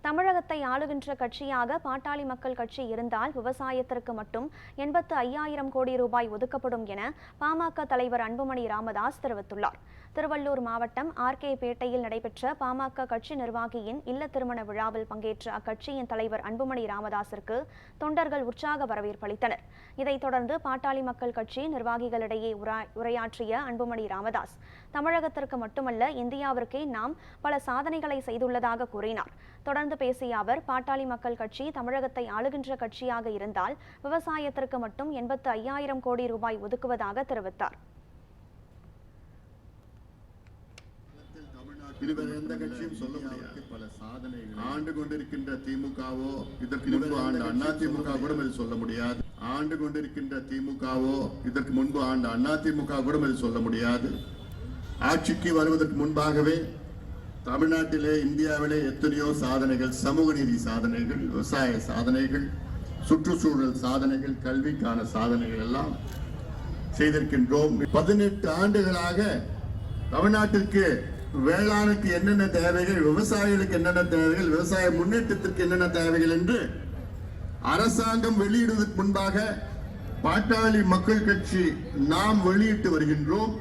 தமிழகத்தை ஆளுகின்ற கட்சியாக பாட்டாளி மக்கள் கட்சி இருந்தால் விவசாயத்திற்கு மட்டும் 85,000 கோடி ரூபாய் ஒதுக்கப்படும் என பாமக தலைவர் அன்புமணி ராமதாஸ் தெரிவித்துள்ளார். திருவள்ளூர் மாவட்டம் ஆர்கே பேட்டையில் நடைபெற்ற பாமக கட்சி நிர்வாகியின் இல்ல திருமண விழாவில் பங்கேற்ற அக்கட்சியின் தலைவர் அன்புமணி ராமதாஸிற்கு தொண்டர்கள் உற்சாக வரவேற்பு அளித்தனர். இதைத் தொடர்ந்து பாட்டாளி மக்கள் கட்சி நிர்வாகிகளிடையே உரையாற்றிய அன்புமணி ராமதாஸ், தமிழகத்திற்கு மட்டுமல்ல இந்தியாவிற்கே நாம் பல சாதனைகளை செய்துள்ளதாக கூறினார். தொடர்ந்து பேசிய அவர், பாட்டாளி மக்கள் கட்சி தமிழகத்தை ஆளுகின்ற கட்சியாக இருந்தால் விவசாயத்திற்கு மட்டும் 85,000 கோடி ரூபாய் ஒதுக்குவதாக தெரிவித்தார். எந்த கட்சியும் சொல்ல முடியாது. பல சாதனைகள் ஆண்டு கொண்டிருக்கின்ற திமுகவோ இதற்கு முன்பு ஆண்ட அதிமுக கூட இது சொல்ல முடியாது. ஆண்டு கொண்டிருக்கின்ற திமுகவோ இதற்கு முன்பு ஆண்ட அதிமுக கூட இது சொல்ல முடியாது. ஆட்சிக்கு வருவதற்கு முன்பாகவே தமிழ்நாட்டிலே இந்தியாவிலே எத்தனையோ சாதனைகள், சமூக நீதி சாதனைகள், விவசாய சாதனைகள், சுற்றுச்சூழல் சாதனைகள், கல்விக்கான சாதனைகள் எல்லாம் செய்திருக்கின்றோம். 18 ஆண்டுகளாக தமிழ்நாட்டிற்கு வேளாணுக்கு என்னென்ன தேவைகள், விவசாயிகளுக்கு என்னென்ன தேவைகள், விவசாய முன்னேற்றத்திற்கு என்னென்ன தேவைகள் என்று அரசாங்கம் வெளியிடுவதற்கு முன்பாக பாட்டாளி மக்கள் கட்சி நாம் வெளியிட்டு வருகின்றோம்.